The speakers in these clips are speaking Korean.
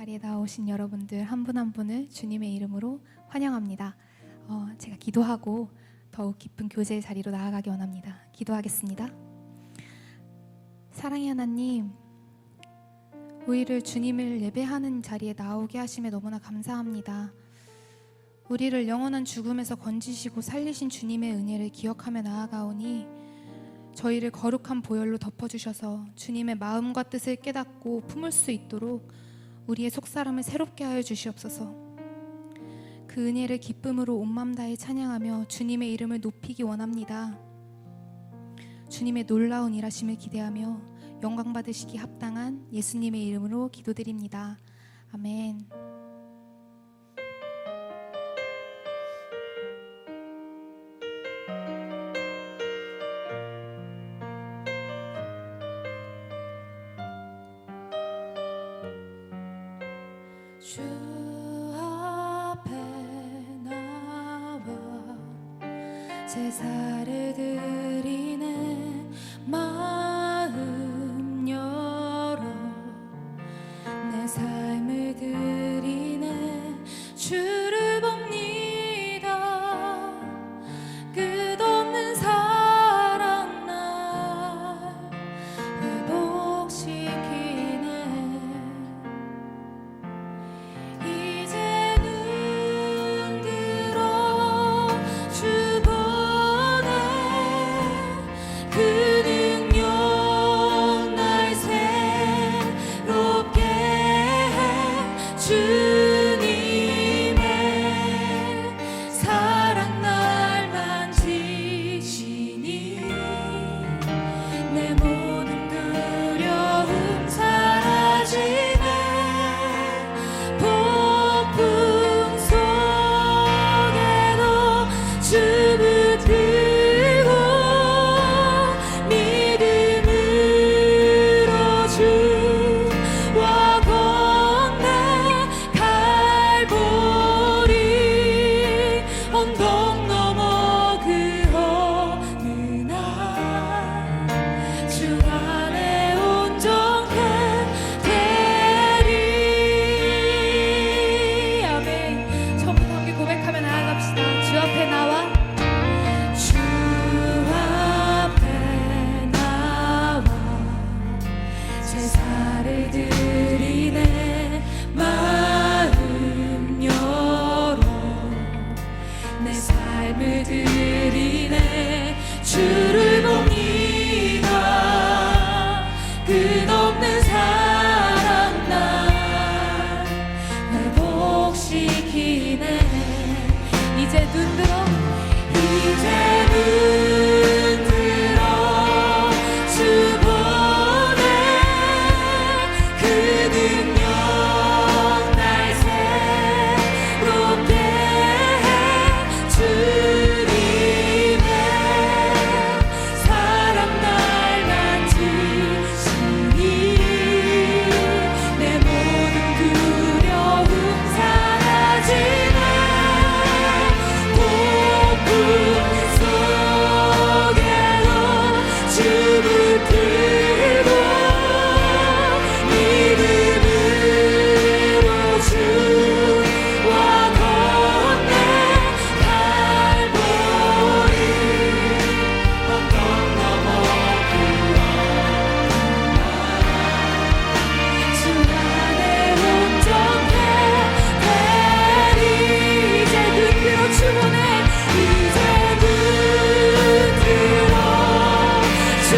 자리에 나오신 여러분들 한 분 한 분을 주님의 이름으로 환영합니다. 제가 기도하고 더욱 깊은 교제의 자리로 나아가기 원합니다. 기도하겠습니다. 사랑의 하나님, 우리를 주님을 예배하는 자리에 나오게 하심에 너무나 감사합니다. 우리를 영원한 죽음에서 건지시고 살리신 주님의 은혜를 기억하며 나아가오니 저희를 거룩한 보혈로 덮어주셔서 주님의 마음과 뜻을 깨닫고 품을 수 있도록 우리의 속사람을 새롭게 하여 주시옵소서. 그 은혜를 기쁨으로 온 마음 다해 찬양하며 주님의 이름을 높이기 원합니다. 주님의 놀라운 일하심을 기대하며 영광 받으시기 합당한 예수님의 이름으로 기도드립니다. 아멘. 주 앞에 나와 제사를 드리네. 마음 열어 내 삶을 드리네. 주를 봅니다. 끝없는 사랑 날 회복시키네. 이제 눈 들어 주 보네. 그 능력 날 새롭게 해. 주님의 사랑 날 만지시니 내 모든 두려움 사라지네. 폭풍 속에도 주 붙들고 믿음으로 주와 건네. 갈보리 언덕 넘어 그 어느 날 주 안에 온전해 되리. 아멘. 처음부터 함께 고백하며 나아갑시다. 주 앞에 나와 주 앞에 나와 제사를 드리네. 마음 열어 내 삶을 드리네. 주를 봅니다. 끝없는 사랑 날 회복시키네. 이제 눈 들어 주 보네. 그 능력 날 새롭게 해. 주님의 사랑 날 만지시니 내 모든 두려움 사라지네. 폭풍 속에도 주 붙들고 믿음으로 주와 건네. 갈보리 언덕 넘어 그 주 안에 온전해 되리. 이제 눈 들어 주 보네. 이제 눈 들어 주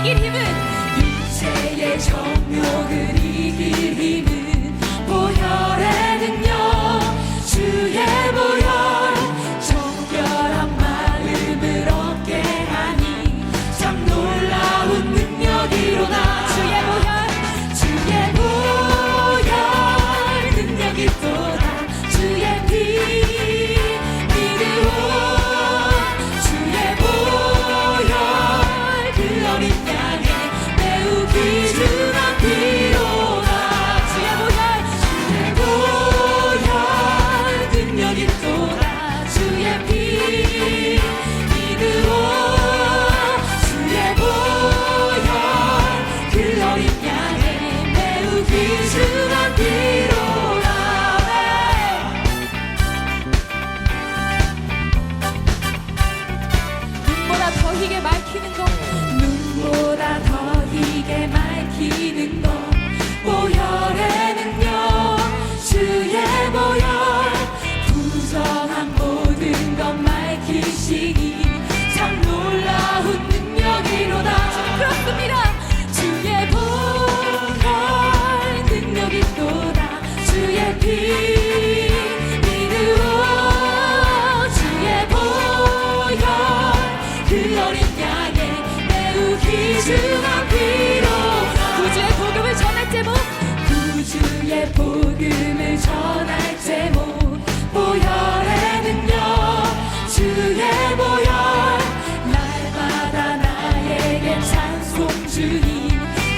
이길 힘은 육체의 정욕을 이길 힘은 보혈의 능력 주의 보혈 정결한 마음을 얻게 하니 참 놀라운 능력이로다 주의 보혈 능력이 또다 주의 피 믿으오 주의 보혈 그 어린 양의 매우 귀중한 피로다 주의 보혈 능력이 또다 주의 피 믿으오 주의 보혈 그 어린 양의 매우 귀중한 피로다 눈보다 더 희게 맑히는 것 눈보다 더 희게 맑히는 것 보혈의 능력 주의 보혈 부정한 모든 것 맑히시니 참 놀라운 능력이로다 그렇습니다 주의 보혈 능력이 또다 주의 피 믿으오 주의 보혈 그 어린 양의 매우 귀중한 피로 구주의 복음을 전할 제목 구주의 복음을 전할 제목 보혈의 능력 주의 보혈 날마다 나에게 찬송 주니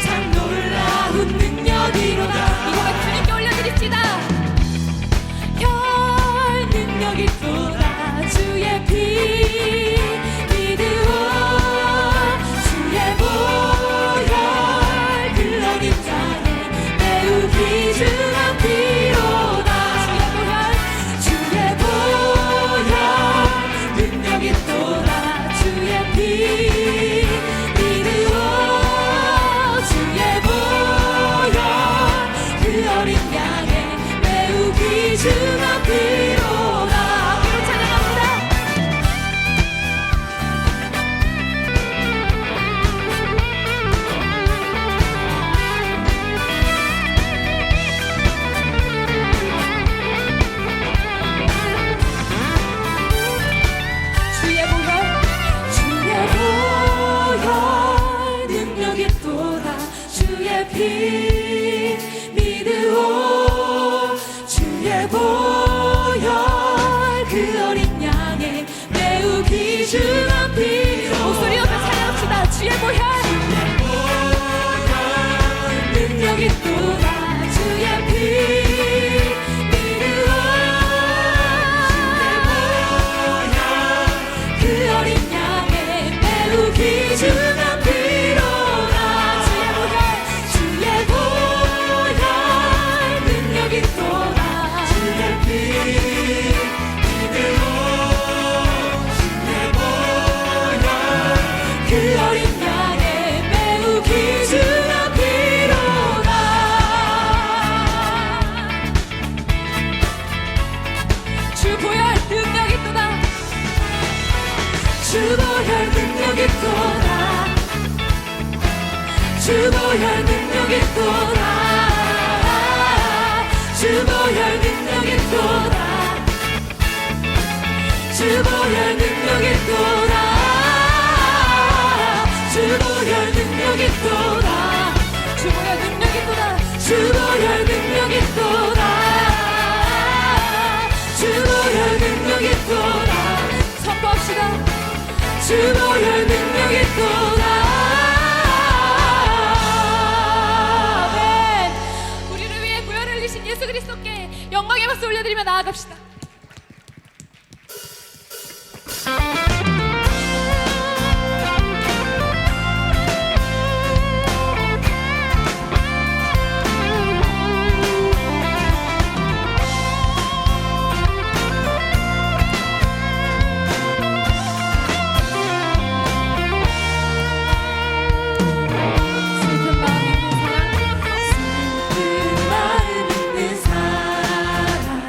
참 놀라운 능력이로다 이 고백 주님께 올려드립시다 혈 능력이 또다 주의 피 믿으오 주의 보혈 그 어린 양의 매우 귀중한 피로다 주의 보혈 능력이 또다 주의 피 믿으오 주의 보혈 그 어린 양의 매우 귀중한 피로다 함께 찬양합니다 주의 보혈 능력이 또다 주의 피 믿으오 주의 보혈 그 어린 양의 매우 귀중한 피 목소리 높여 찬양합시다 주의 보혈 능력이 또다 주의 피 믿으오 그 어린 양의 매우 귀중한 피로다 주의 보혈 능력이 또다 주의 피 믿으오 주의 보혈 그 어린 양의 매우 귀중한 피로다 주 보혈 능력이 또다 주 보혈 능력이 또다 주 보혈 능력이 또다 주 보혈 능력이 또다 주 보혈 능력이 또다 주 보혈 능력이 또다 주 보혈 능력이 또다 주 보혈 능력이 또다 주 보혈 능력이 또다 선포합시다 주 보혈 능력이 또다 아멘 우리를 위해 보혈을 흘리신 예수 그리스도께 영광의 박수 올려드리며 나아갑시다 슬픈 마음 있는 사람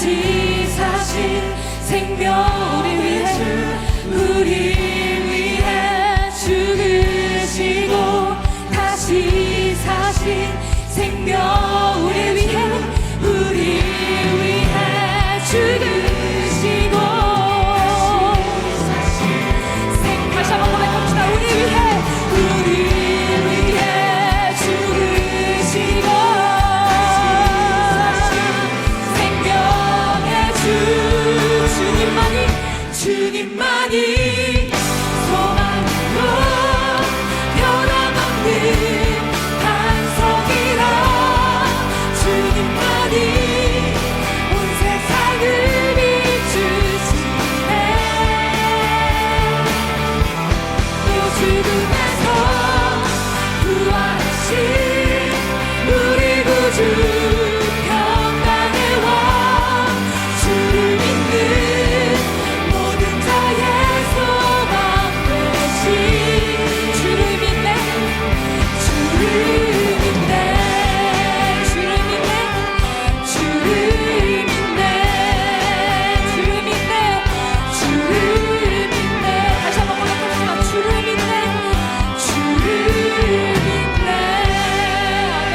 다시 사신 생명 우리 위해 죽으시고 다시 사신 생명 우리 위해 죽으시고 다시 한번 고백합시다. 우리 위해 죽으시고 생명의 주 주님만이 소망으로 변함없는 반석이라 주님만이 온 세상을 비추시네 또 죽음에서 부활하신 우리 구주 평강의 왕 주를 믿는 모든 자의 소망 되신 주를 믿네 주를 믿네 주를 믿네 주를 믿네 주를 믿네 주를 믿네 다시 한번 고백합시다. 주를 믿네 주를 믿네 아멘.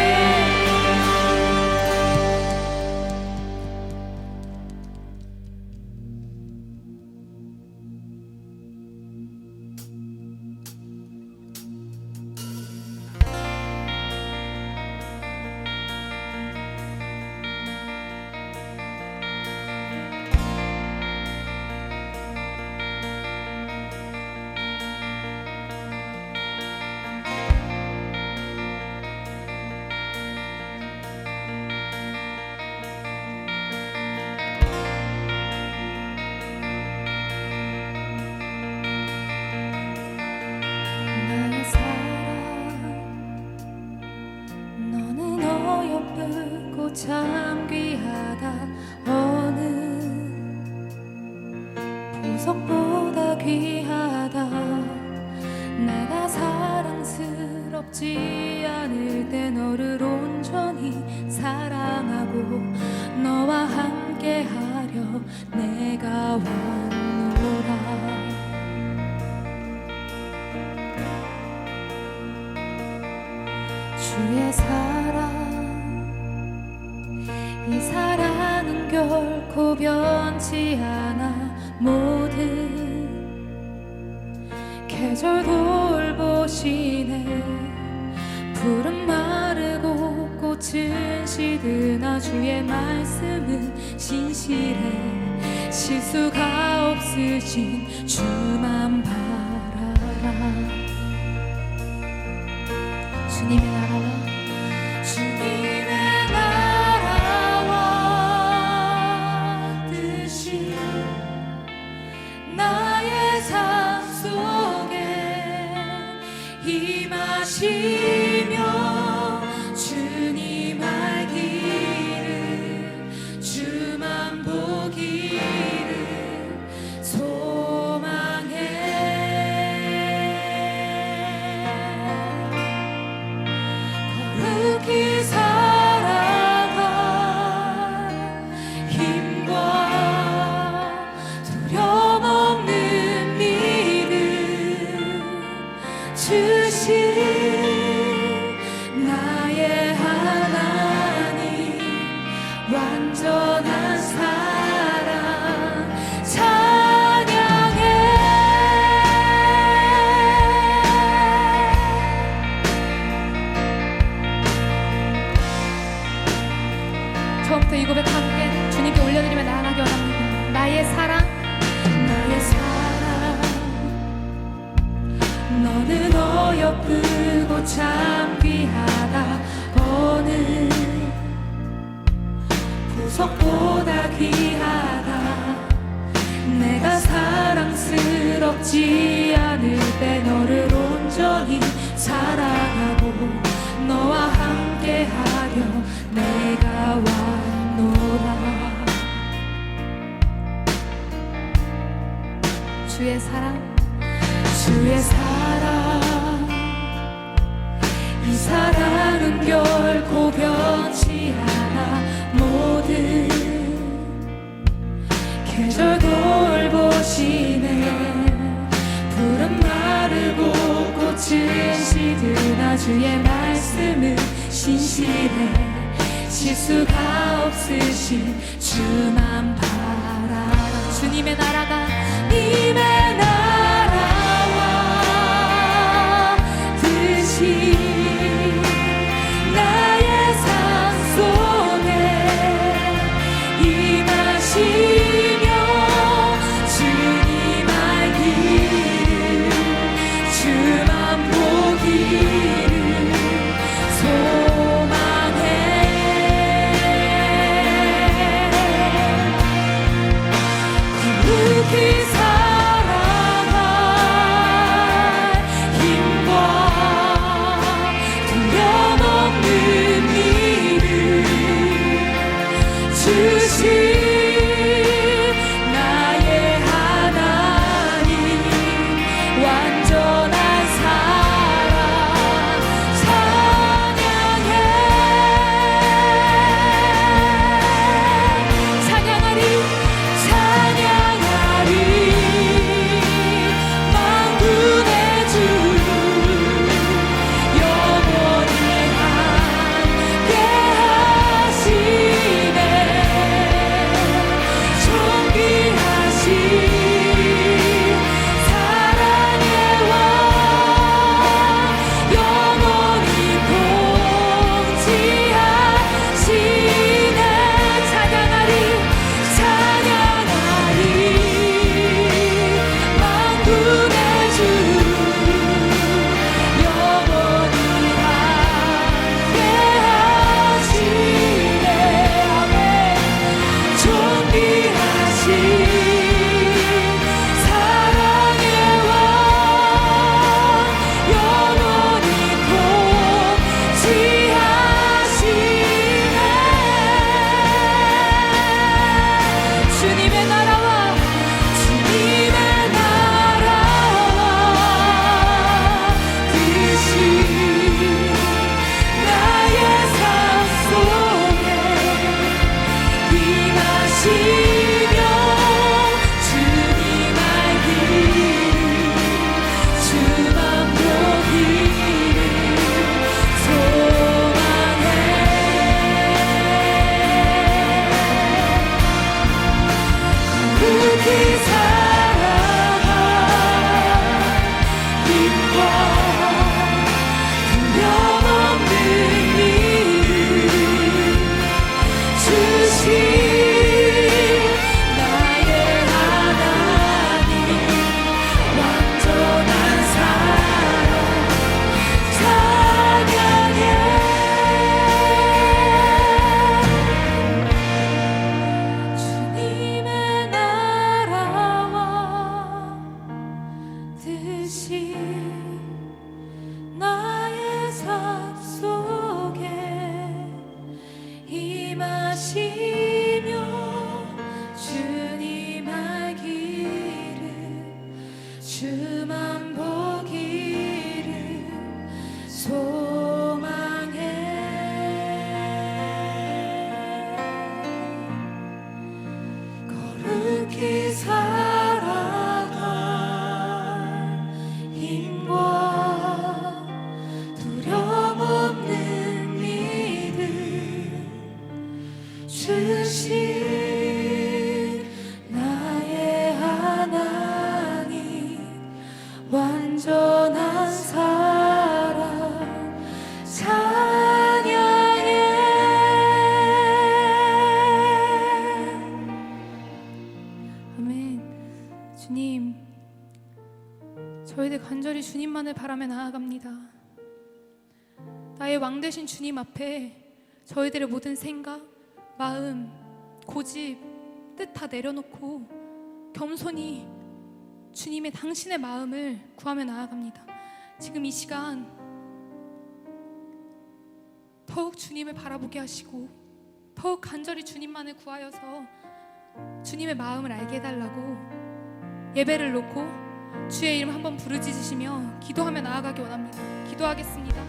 나의 사랑 너는 어여쁘고 참 귀하다 어느 보석보다 귀하다 내가 사랑스럽지 않을 때 너를 온전히 사랑하고 너와 함께하려 내가 왔노라 주의 사랑 이 사랑은 결코 변치 않아 모든 계절 돌보시네 푸른 마르고 꽃은 시드나 주의 말씀은 신실해 실수가 없으신 주만 바라라 주님의 나라와 주님의 나라와 뜻이 나의 삶 속에 임하시며 주님 알기를 주만 보기를 소망해 거룩히 살아가 힘과 두려움 없는 믿음 주신 나의 하나님 완전한 사랑 찬양해 처음부터 이 고백 함께 주님께 올려드리며 나아가기 원합니다. 나의 사랑 너는 어여쁘고 참 귀하다 어느 보석보다 귀하다 내가 사랑스럽지 않을 때 너를 온전히 사랑하고 너와 함께하려 내가 왔노라 주의 사랑 이 사랑은 결코 변치 않아 모든 주의 말씀은 신실해 실수가 없으신 주만 바라라. 주님의 나라가 님의 나라와 뜻이 나의 삶 속에 임하시며 주님 알기를 주만 보기를 소망해. 거룩히 살아갈 힘과 두려움없는 믿음 주신 나의 하나님 완전한 사랑 찬양해. 찬양하리 찬양하리 만군의 주 영원히 함께 하시네. 존귀하신 사랑의 왕 영원히 통치하시네. 찬양하리 찬양하리 만군의 주 영원히 함께 하시네. 아멘. 존귀하신 사랑의 왕 영원히 통치하시네. 주님의 나라와 주님의 나라와 뜻이 나의 삶 속에 임하시며 주님 알기를 주만 보기를 소망해. 거룩히 살아갈 힘과 두려움없는 믿음 주신 나의 하나님 완전한 사랑 찬양해. 주님의 나라와 뜻이 나의 삶 속에 임하시며 주님 알기를 주만 보기를 소망해. 거룩히 살아갈 힘과 두려움 없는 믿음 주신 나의 하나님 완전한 사랑 찬양해. 아멘. 주님, 저희들 간절히 주님만을 바라며 나아갑니다. 나의 왕 되신 주님 앞에 저희들의 모든 생각, 마음, 고집, 뜻 다 내려놓고 겸손히 주님의 당신의 마음을 구하며 나아갑니다. 지금 이 시간 더욱 주님을 바라보게 하시고 더욱 간절히 주님만을 구하여서 주님의 마음을 알게 해달라고 예배를 놓고 주의 이름 한번 부르짖으시며 기도하며 나아가기 원합니다. 기도하겠습니다.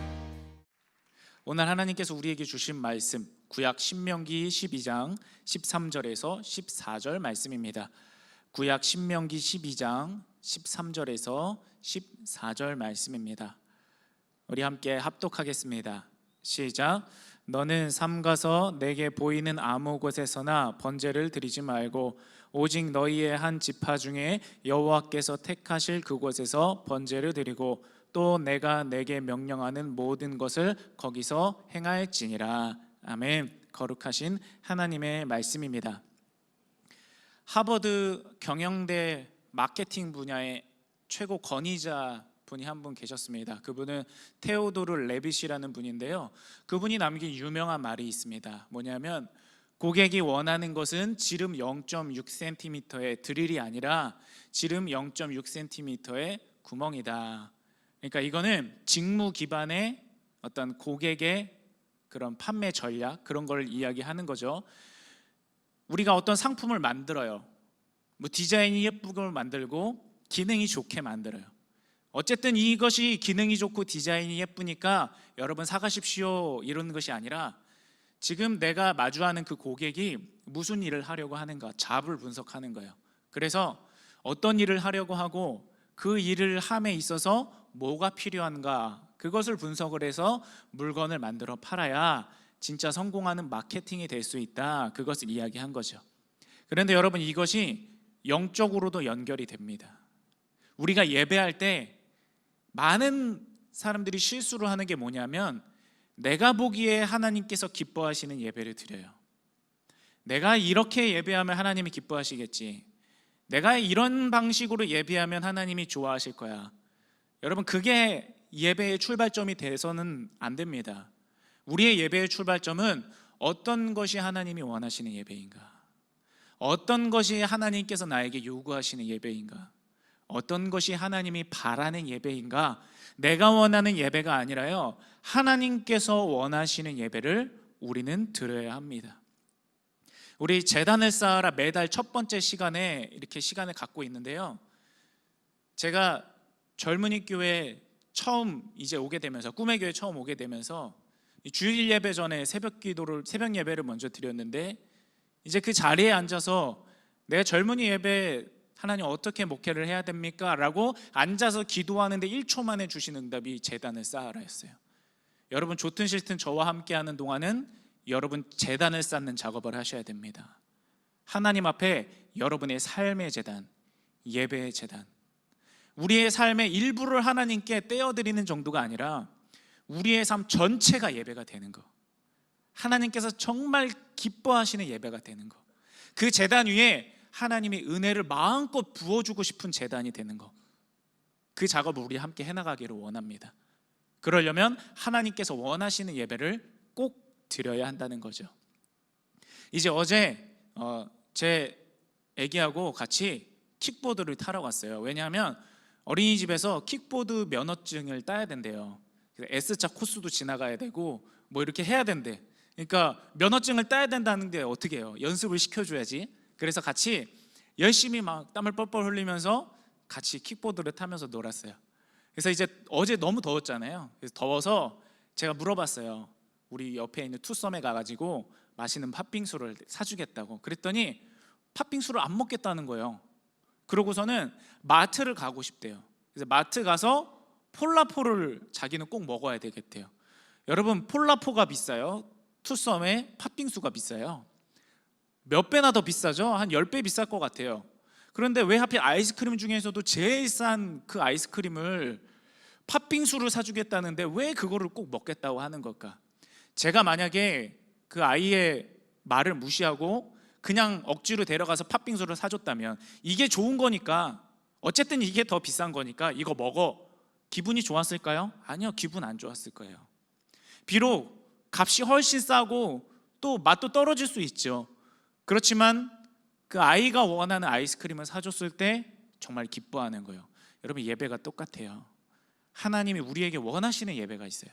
오늘 하나님께서 우리에게 주신 말씀 구약 신명기 12장 13절에서 14절 말씀입니다. 구약 신명기 12장 13절에서 14절 말씀입니다. 우리 함께 합독하겠습니다. 시작. 너는 삼가서 내게 보이는 아무 곳에서나 번제를 드리지 말고 오직 너희의 한 지파 중에 여호와께서 택하실 그곳에서 번제를 드리고 또 내가 내게 명령하는 모든 것을 거기서 행할지니라. 아멘. 거룩하신 하나님의 말씀입니다. 하버드 경영대 마케팅 분야의 최고 권위자 분이 한 분 계셨습니다. 그분은 테오도르 레빗이라는 분인데요. 그분이 남긴 유명한 말이 있습니다. 뭐냐면 고객이 원하는 것은 지름 0.6cm의 드릴이 아니라 지름 0.6cm의 구멍이다. 그러니까 이거는 직무 기반의 어떤 고객의 그런 판매 전략, 그런 걸 이야기하는 거죠. 우리가 어떤 상품을 만들어요. 뭐 디자인이 예쁘게 만들고 기능이 좋게 만들어요. 어쨌든 이것이 기능이 좋고 디자인이 예쁘니까 여러분 사가십시오 이런 것이 아니라 지금 내가 마주하는 그 고객이 무슨 일을 하려고 하는가, 잡을 분석하는 거예요. 그래서 어떤 일을 하려고 하고 그 일을 함에 있어서 뭐가 필요한가, 그것을 분석을 해서 물건을 만들어 팔아야 진짜 성공하는 마케팅이 될 수 있다. 그것을 이야기한 거죠. 그런데 여러분, 이것이 영적으로도 연결이 됩니다. 우리가 예배할 때 많은 사람들이 실수를 하는 게 뭐냐면 내가 보기에 하나님께서 기뻐하시는 예배를 드려요. 내가 이렇게 예배하면 하나님이 기뻐하시겠지, 내가 이런 방식으로 예배하면 하나님이 좋아하실 거야. 여러분, 그게 예배의 출발점이 돼서는 안 됩니다. 우리의 예배의 출발점은 어떤 것이 하나님이 원하시는 예배인가, 어떤 것이 하나님께서 나에게 요구하시는 예배인가, 어떤 것이 하나님이 바라는 예배인가. 내가 원하는 예배가 아니라요, 하나님께서 원하시는 예배를 우리는 드려야 합니다. 우리 제단을 쌓아라 매달 첫 번째 시간에 이렇게 시간을 갖고 있는데요, 제가 젊은이 교회 처음 이제 오게 되면서, 꿈의 교회 처음 오게 되면서 주일 예배 전에 새벽 예배를 먼저 드렸는데, 이제 그 자리에 앉아서 내가 젊은이 예배 하나님 어떻게 목회를 해야 됩니까? 라고 앉아서 기도하는데 1초 만에 주신 응답이 제단을 쌓아라였어요. 여러분, 좋든 싫든 저와 함께하는 동안은 여러분 제단을 쌓는 작업을 하셔야 됩니다. 하나님 앞에 여러분의 삶의 제단, 예배의 제단, 우리의 삶의 일부를 하나님께 떼어드리는 정도가 아니라 우리의 삶 전체가 예배가 되는 거, 하나님께서 정말 기뻐하시는 예배가 되는 거, 그 제단 위에 하나님의 은혜를 마음껏 부어주고 싶은 제단이 되는 거, 그 작업을 우리 함께 해나가기를 원합니다. 그러려면 하나님께서 원하시는 예배를 꼭 드려야 한다는 거죠. 이제 어제 제 애기하고 같이 킥보드를 타러 갔어요. 왜냐하면 어린이집에서 킥보드 면허증을 따야 된대요. S자 코스도 지나가야 되고 뭐 이렇게 해야 된대. 그러니까 면허증을 따야 된다는데 어떻게 해요? 연습을 시켜줘야지. 그래서 같이 열심히 막 땀을 뻘뻘 흘리면서 같이 킥보드를 타면서 놀았어요. 그래서 이제 어제 너무 더웠잖아요. 그래서 더워서 제가 물어봤어요. 우리 옆에 있는 투썸에 가가지고 맛있는 팥빙수를 사주겠다고. 그랬더니 팥빙수를 안 먹겠다는 거예요. 그러고서는 마트를 가고 싶대요. 그래서 마트 가서 폴라포를 자기는 꼭 먹어야 되겠대요. 여러분, 폴라포가 비싸요? 투썸에 팥빙수가 비싸요? 몇 배나 더 비싸죠? 한 10배 비쌀 것 같아요. 그런데 왜 하필 아이스크림 중에서도 제일 싼 그 아이스크림을 팥빙수를 사주겠다는데 왜 그거를 꼭 먹겠다고 하는 걸까? 제가 만약에 그 아이의 말을 무시하고 그냥 억지로 데려가서 팥빙수를 사줬다면, 이게 좋은 거니까, 어쨌든 이게 더 비싼 거니까 이거 먹어, 기분이 좋았을까요? 아니요, 기분 안 좋았을 거예요. 비록 값이 훨씬 싸고 또 맛도 떨어질 수 있죠. 그렇지만 그 아이가 원하는 아이스크림을 사줬을 때 정말 기뻐하는 거예요. 여러분, 예배가 똑같아요. 하나님이 우리에게 원하시는 예배가 있어요.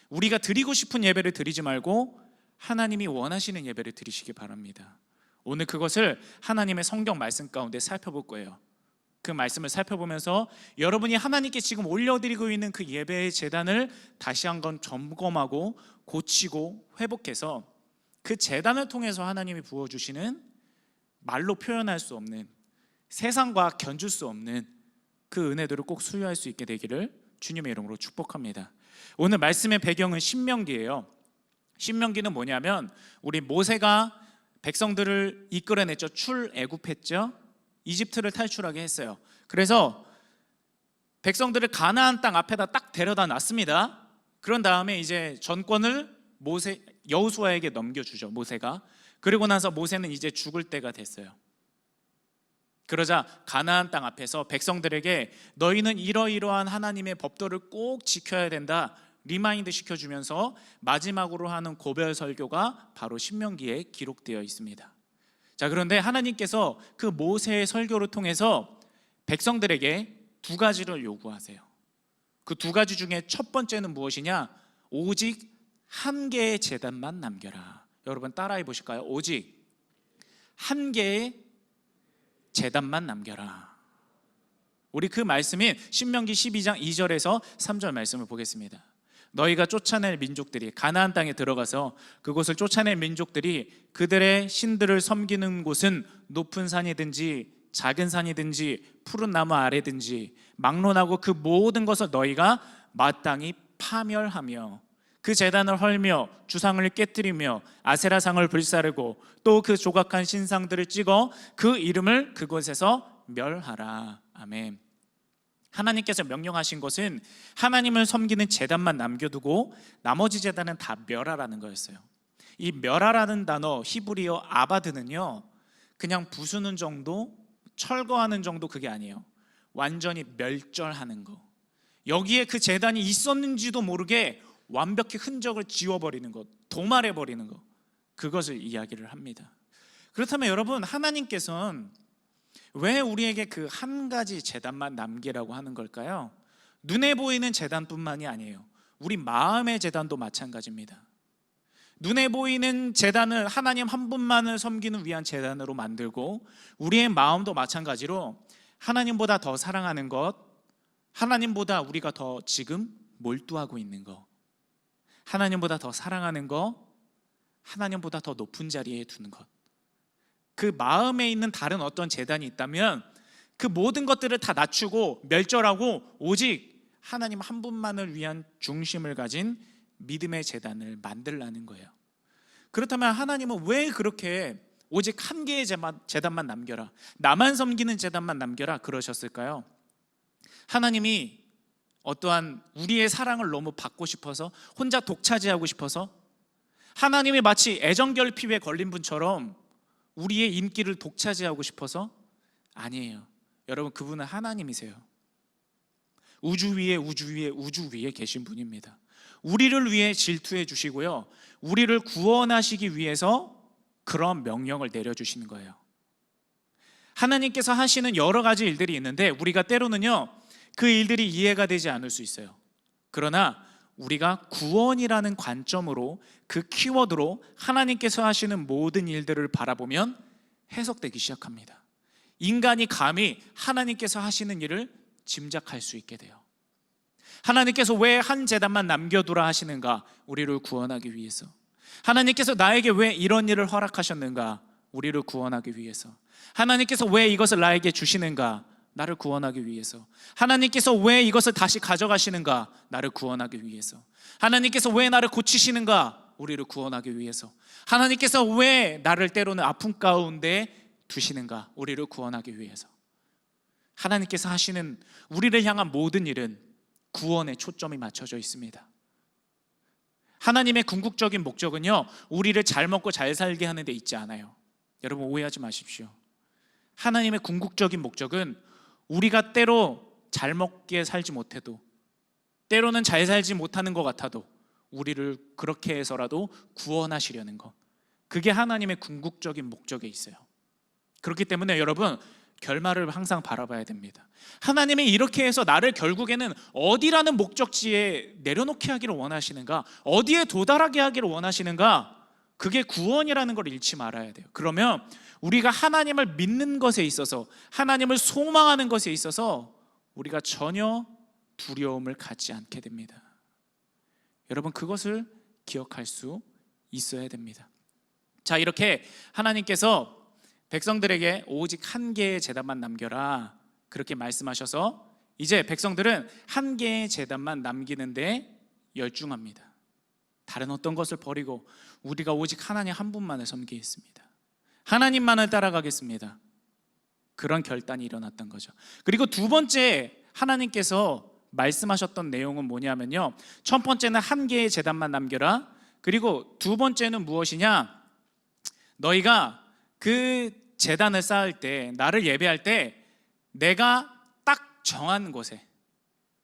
우리가 드리고 싶은 예배를 드리지 말고 하나님이 원하시는 예배를 드리시기 바랍니다. 오늘 그것을 하나님의 성경 말씀 가운데 살펴볼 거예요. 그 말씀을 살펴보면서 여러분이 하나님께 지금 올려드리고 있는 그 예배의 제단을 다시 한번 점검하고 고치고 회복해서 그 제단을 통해서 하나님이 부어주시는 말로 표현할 수 없는, 세상과 견줄 수 없는 그 은혜들을 꼭 수여할 수 있게 되기를 주님의 이름으로 축복합니다. 오늘 말씀의 배경은 신명기예요. 신명기는 뭐냐면 우리 모세가 백성들을 이끌어냈죠. 출애굽했죠. 이집트를 탈출하게 했어요. 그래서 백성들을 가나안 땅 앞에다 딱 데려다 놨습니다. 그런 다음에 이제 전권을 여호수아에게 넘겨주죠. 모세가. 그리고 나서 모세는 이제 죽을 때가 됐어요. 그러자 가나안 땅 앞에서 백성들에게 너희는 이러이러한 하나님의 법도를 꼭 지켜야 된다 리마인드 시켜주면서 마지막으로 하는 고별 설교가 바로 신명기에 기록되어 있습니다. 자, 그런데 하나님께서 그 모세의 설교를 통해서 백성들에게 두 가지를 요구하세요. 그 두 가지 중에 첫 번째는 무엇이냐? 오직 한 개의 제단만 남겨라. 여러분 따라해 보실까요? 오직 한 개의 제단만 남겨라. 우리 그 말씀인 신명기 12장 2절에서 3절 말씀을 보겠습니다. 너희가 쫓아낼 민족들이 가나안 땅에 들어가서 그곳을 쫓아낼 민족들이 그들의 신들을 섬기는 곳은 높은 산이든지 작은 산이든지 푸른 나무 아래든지 막론하고 그 모든 것을 너희가 마땅히 파멸하며 그 제단을 헐며 주상을 깨뜨리며 아세라상을 불사르고 또 그 조각한 신상들을 찍어 그 이름을 그곳에서 멸하라. 아멘. 하나님께서 명령하신 것은 하나님을 섬기는 제단만 남겨두고 나머지 제단은 다 멸하라는 거였어요. 이 멸하라는 단어 히브리어 아바드는요, 그냥 부수는 정도, 철거하는 정도 그게 아니에요. 완전히 멸절하는 거. 여기에 그 제단이 있었는지도 모르게 완벽히 흔적을 지워버리는 것, 도말해버리는 것, 그것을 이야기를 합니다. 그렇다면 여러분, 하나님께서는 왜 우리에게 그 한 가지 제단만 남기라고 하는 걸까요? 눈에 보이는 제단뿐만이 아니에요. 우리 마음의 제단도 마찬가지입니다. 눈에 보이는 제단을 하나님 한 분만을 섬기는 위한 제단으로 만들고 우리의 마음도 마찬가지로 하나님보다 더 사랑하는 것, 하나님보다 우리가 더 지금 몰두하고 있는 것, 하나님보다 더 사랑하는 것, 하나님보다 더 높은 자리에 두는 것, 그 마음에 있는 다른 어떤 제단이 있다면 그 모든 것들을 다 낮추고 멸절하고 오직 하나님 한 분만을 위한 중심을 가진 믿음의 제단을 만들라는 거예요. 그렇다면 하나님은 왜 그렇게 오직 한 개의 제단만 남겨라, 나만 섬기는 제단만 남겨라 그러셨을까요? 하나님이 어떠한 우리의 사랑을 너무 받고 싶어서, 혼자 독차지하고 싶어서, 하나님이 마치 애정결핍에 걸린 분처럼 우리의 인기를 독차지하고 싶어서? 아니에요. 여러분, 그분은 하나님이세요. 우주 위에 우주 위에 우주 위에 계신 분입니다. 우리를 위해 질투해 주시고요, 우리를 구원하시기 위해서 그런 명령을 내려주시는 거예요. 하나님께서 하시는 여러 가지 일들이 있는데 우리가 때로는요 그 일들이 이해가 되지 않을 수 있어요. 그러나 우리가 구원이라는 관점으로, 그 키워드로 하나님께서 하시는 모든 일들을 바라보면 해석되기 시작합니다. 인간이 감히 하나님께서 하시는 일을 짐작할 수 있게 돼요. 하나님께서 왜 한 제단만 남겨두라 하시는가? 우리를 구원하기 위해서. 하나님께서 나에게 왜 이런 일을 허락하셨는가? 우리를 구원하기 위해서. 하나님께서 왜 이것을 나에게 주시는가? 나를 구원하기 위해서. 하나님께서 왜 이것을 다시 가져가시는가? 나를 구원하기 위해서. 하나님께서 왜 나를 고치시는가? 우리를 구원하기 위해서. 하나님께서 왜 나를 때로는 아픔 가운데 두시는가? 우리를 구원하기 위해서. 하나님께서 하시는 우리를 향한 모든 일은 구원에 초점이 맞춰져 있습니다. 하나님의 궁극적인 목적은요 우리를 잘 먹고 잘 살게 하는 데 있지 않아요. 여러분 오해하지 마십시오. 하나님의 궁극적인 목적은 우리가 때로 잘 먹게 살지 못해도, 때로는 잘 살지 못하는 것 같아도 우리를 그렇게 해서라도 구원하시려는 것, 그게 하나님의 궁극적인 목적에 있어요. 그렇기 때문에 여러분 결말을 항상 바라봐야 됩니다. 하나님이 이렇게 해서 나를 결국에는 어디라는 목적지에 내려놓게 하기를 원하시는가, 어디에 도달하게 하기를 원하시는가, 그게 구원이라는 걸 잃지 말아야 돼요. 그러면 우리가 하나님을 믿는 것에 있어서, 하나님을 소망하는 것에 있어서 우리가 전혀 두려움을 갖지 않게 됩니다. 여러분 그것을 기억할 수 있어야 됩니다. 자, 이렇게 하나님께서 백성들에게 오직 한 개의 제단만 남겨라 그렇게 말씀하셔서 이제 백성들은 한 개의 제단만 남기는데 열중합니다. 다른 어떤 것을 버리고 우리가 오직 하나님 한 분만을 섬기겠습니다. 하나님만을 따라가겠습니다. 그런 결단이 일어났던 거죠. 그리고 두 번째 하나님께서 말씀하셨던 내용은 뭐냐면요, 첫 번째는 한 개의 제단만 남겨라. 그리고 두 번째는 무엇이냐, 너희가 그 제단을 쌓을 때, 나를 예배할 때 내가 딱 정한 곳에,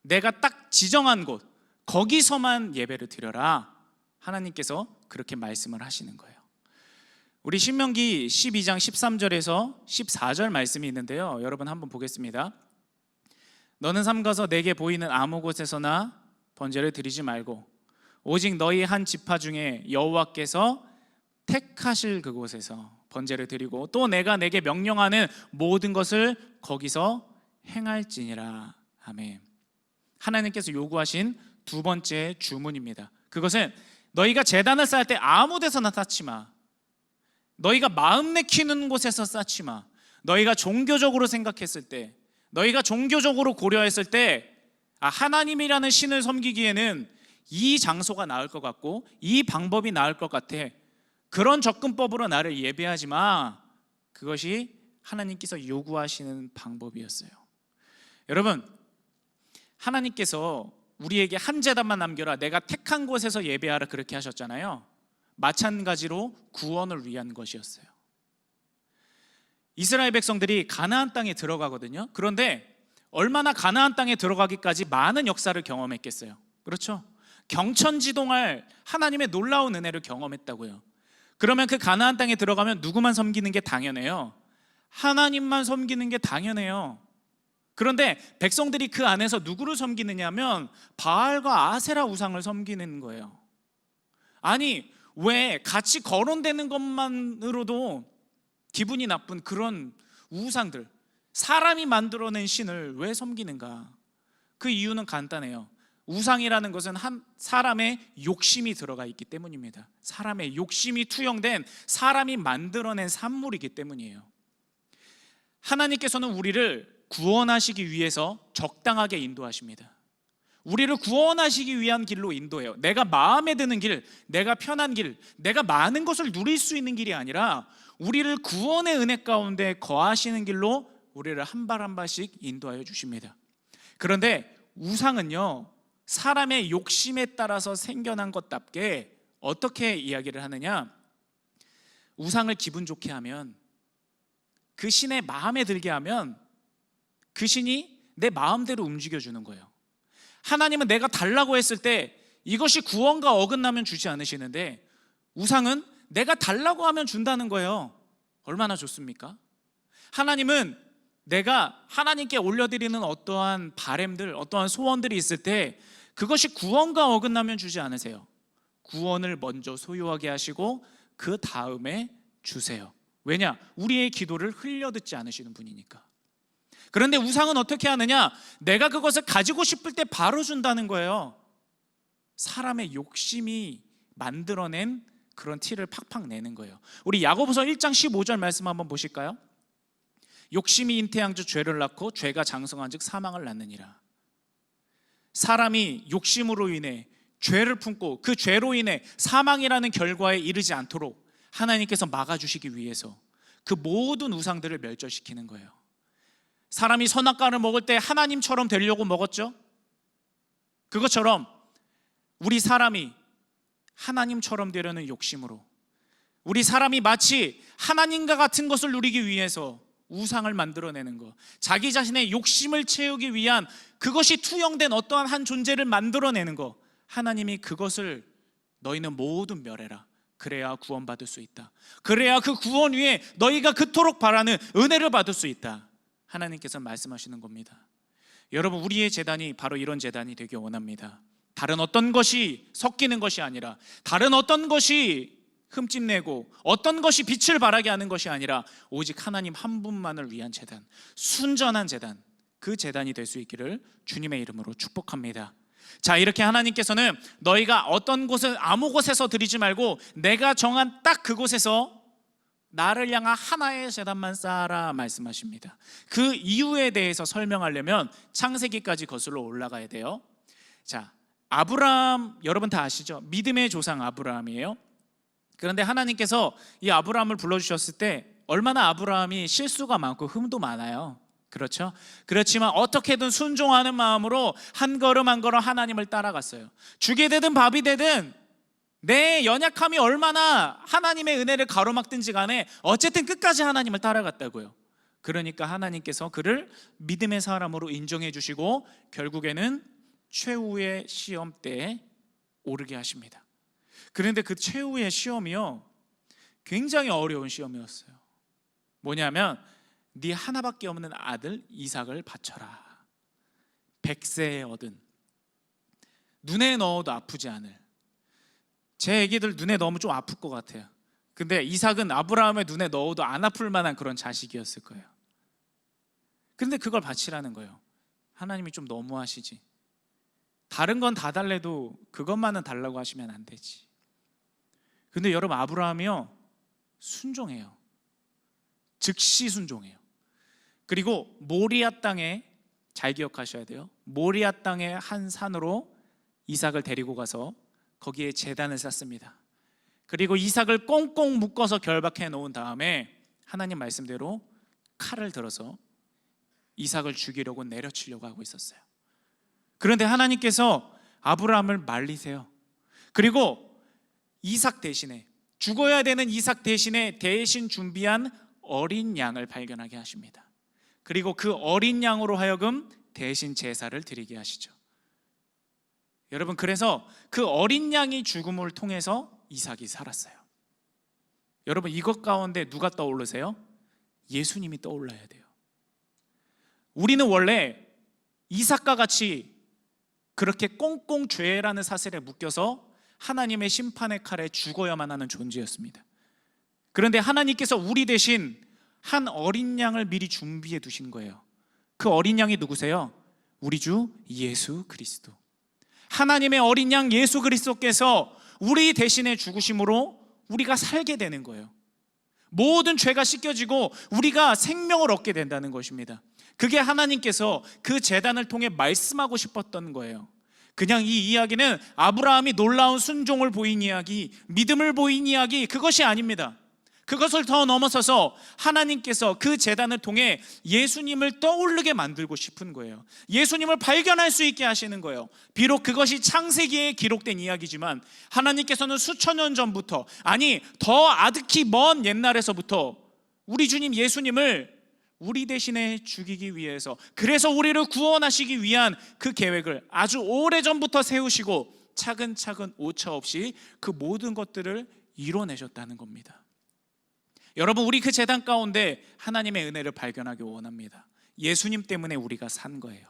내가 딱 지정한 곳, 거기서만 예배를 드려라. 하나님께서 그렇게 말씀을 하시는 거예요. 우리 신명기 12장 13절에서 14절 말씀이 있는데요, 여러분 한번 보겠습니다. 너는 삼가서 내게 보이는 아무 곳에서나 번제를 드리지 말고 오직 너희 한 지파 중에 여호와께서 택하실 그곳에서 번제를 드리고 또 내가 내게 명령하는 모든 것을 거기서 행할지니라. 아멘. 하나님께서 요구하신 두 번째 주문입니다. 그것은 너희가 제단을 쌓을 때 아무 데서나 쌓지 마. 너희가 마음 내키는 곳에서 쌓지 마. 너희가 종교적으로 생각했을 때, 너희가 종교적으로 고려했을 때 하나님이라는 신을 섬기기에는 이 장소가 나을 것 같고 이 방법이 나을 것 같아. 그런 접근법으로 나를 예배하지 마. 그것이 하나님께서 요구하시는 방법이었어요. 여러분, 하나님께서 우리에게 한 제단만 남겨라, 내가 택한 곳에서 예배하라, 그렇게 하셨잖아요. 마찬가지로 구원을 위한 것이었어요. 이스라엘 백성들이 가나안 땅에 들어가거든요. 그런데 얼마나 가나안 땅에 들어가기까지 많은 역사를 경험했겠어요. 그렇죠? 경천지동할 하나님의 놀라운 은혜를 경험했다고요. 그러면 그 가나안 땅에 들어가면 누구만 섬기는 게 당연해요? 하나님만 섬기는 게 당연해요. 그런데 백성들이 그 안에서 누구를 섬기느냐 하면 바알과 아세라 우상을 섬기는 거예요. 아니, 왜 같이 거론되는 것만으로도 기분이 나쁜 그런 우상들, 사람이 만들어낸 신을 왜 섬기는가? 그 이유는 간단해요. 우상이라는 것은 한 사람의 욕심이 들어가 있기 때문입니다. 사람의 욕심이 투영된, 사람이 만들어낸 산물이기 때문이에요. 하나님께서는 우리를 구원하시기 위해서 적당하게 인도하십니다. 우리를 구원하시기 위한 길로 인도해요. 내가 마음에 드는 길, 내가 편한 길, 내가 많은 것을 누릴 수 있는 길이 아니라 우리를 구원의 은혜 가운데 거하시는 길로 우리를 한 발 한 발씩 인도하여 주십니다. 그런데 우상은요, 사람의 욕심에 따라서 생겨난 것답게 어떻게 이야기를 하느냐, 우상을 기분 좋게 하면, 그 신의 마음에 들게 하면 그 신이 내 마음대로 움직여주는 거예요. 하나님은 내가 달라고 했을 때 이것이 구원과 어긋나면 주지 않으시는데, 우상은 내가 달라고 하면 준다는 거예요. 얼마나 좋습니까? 하나님은 내가 하나님께 올려드리는 어떠한 바램들, 어떠한 소원들이 있을 때 그것이 구원과 어긋나면 주지 않으세요. 구원을 먼저 소유하게 하시고 그 다음에 주세요. 왜냐? 우리의 기도를 흘려듣지 않으시는 분이니까. 그런데 우상은 어떻게 하느냐? 내가 그것을 가지고 싶을 때 바로 준다는 거예요. 사람의 욕심이 만들어낸 그런 티를 팍팍 내는 거예요. 우리 야고보서 1장 15절 말씀 한번 보실까요? 욕심이 잉태한즉 죄를 낳고 죄가 장성한즉 사망을 낳느니라. 사람이 욕심으로 인해 죄를 품고 그 죄로 인해 사망이라는 결과에 이르지 않도록 하나님께서 막아주시기 위해서 그 모든 우상들을 멸절시키는 거예요. 사람이 선악과를 먹을 때 하나님처럼 되려고 먹었죠? 그것처럼 우리 사람이 하나님처럼 되려는 욕심으로, 우리 사람이 마치 하나님과 같은 것을 누리기 위해서 우상을 만들어내는 것, 자기 자신의 욕심을 채우기 위한 그것이 투영된 어떠한 한 존재를 만들어내는 것, 하나님이 그것을 너희는 모두 멸해라. 그래야 구원받을 수 있다. 그래야 그 구원 위에 너희가 그토록 바라는 은혜를 받을 수 있다. 하나님께서 말씀하시는 겁니다. 여러분, 우리의 제단이 바로 이런 제단이 되길 원합니다. 다른 어떤 것이 섞이는 것이 아니라, 다른 어떤 것이 흠집내고 어떤 것이 빛을 발하게 하는 것이 아니라 오직 하나님 한 분만을 위한 제단, 순전한 제단, 그 제단이 될 수 있기를 주님의 이름으로 축복합니다. 자, 이렇게 하나님께서는 너희가 어떤 곳을 아무 곳에서 드리지 말고 내가 정한 딱 그곳에서 나를 향한 하나의 제단만 쌓아라 말씀하십니다. 그 이유에 대해서 설명하려면 창세기까지 거슬러 올라가야 돼요. 자, 아브라함 여러분 다 아시죠? 믿음의 조상 아브라함이에요. 그런데 하나님께서 이 아브라함을 불러주셨을 때 얼마나 아브라함이 실수가 많고 흠도 많아요. 그렇죠? 그렇지만 어떻게든 순종하는 마음으로 한 걸음 한 걸음 하나님을 따라갔어요. 죽이 되든 밥이 되든 내 연약함이 얼마나 하나님의 은혜를 가로막든지 간에 어쨌든 끝까지 하나님을 따라갔다고요. 그러니까 하나님께서 그를 믿음의 사람으로 인정해 주시고 결국에는 최후의 시험 때에 오르게 하십니다. 그런데 그 최후의 시험이요, 굉장히 어려운 시험이었어요. 뭐냐면 네 하나밖에 없는 아들 이삭을 바쳐라. 100세에 얻은, 눈에 넣어도 아프지 않을, 제 애기들 눈에 넣으면 좀 아플 것 같아요. 근데 이삭은 아브라함의 눈에 넣어도 안 아플 만한 그런 자식이었을 거예요. 그런데 그걸 바치라는 거예요. 하나님이 좀 너무하시지. 다른 건 다 달래도 그것만은 달라고 하시면 안 되지. 근데 여러분, 아브라함이요 순종해요. 즉시 순종해요. 그리고 모리아 땅에, 잘 기억하셔야 돼요, 모리아 땅의 한 산으로 이삭을 데리고 가서 거기에 제단을 쌓습니다. 그리고 이삭을 꽁꽁 묶어서 결박해 놓은 다음에 하나님 말씀대로 칼을 들어서 이삭을 죽이려고 내려치려고 하고 있었어요. 그런데 하나님께서 아브라함을 말리세요. 그리고 이삭 대신에, 죽어야 되는 이삭 대신에 대신 준비한 어린 양을 발견하게 하십니다. 그리고 그 어린 양으로 하여금 대신 제사를 드리게 하시죠. 여러분, 그래서 그 어린 양이 죽음을 통해서 이삭이 살았어요. 여러분, 이것 가운데 누가 떠오르세요? 예수님이 떠올라야 돼요. 우리는 원래 이삭과 같이 그렇게 꽁꽁 죄라는 사슬에 묶여서 하나님의 심판의 칼에 죽어야만 하는 존재였습니다. 그런데 하나님께서 우리 대신 한 어린 양을 미리 준비해 두신 거예요. 그 어린 양이 누구세요? 우리 주 예수 그리스도. 하나님의 어린 양 예수 그리스도께서 우리 대신에 죽으심으로 우리가 살게 되는 거예요. 모든 죄가 씻겨지고 우리가 생명을 얻게 된다는 것입니다. 그게 하나님께서 그 제단을 통해 말씀하고 싶었던 거예요. 그냥 이 이야기는 아브라함이 놀라운 순종을 보인 이야기, 믿음을 보인 이야기, 그것이 아닙니다. 그것을 더 넘어서서 하나님께서 그 제단을 통해 예수님을 떠오르게 만들고 싶은 거예요. 예수님을 발견할 수 있게 하시는 거예요. 비록 그것이 창세기에 기록된 이야기지만 하나님께서는 수천 년 전부터, 아니 더 아득히 먼 옛날에서부터 우리 주님 예수님을 우리 대신에 죽이기 위해서, 그래서 우리를 구원하시기 위한 그 계획을 아주 오래전부터 세우시고 차근차근 오차 없이 그 모든 것들을 이뤄내셨다는 겁니다. 여러분, 우리 그 제단 가운데 하나님의 은혜를 발견하기 원합니다. 예수님 때문에 우리가 산 거예요.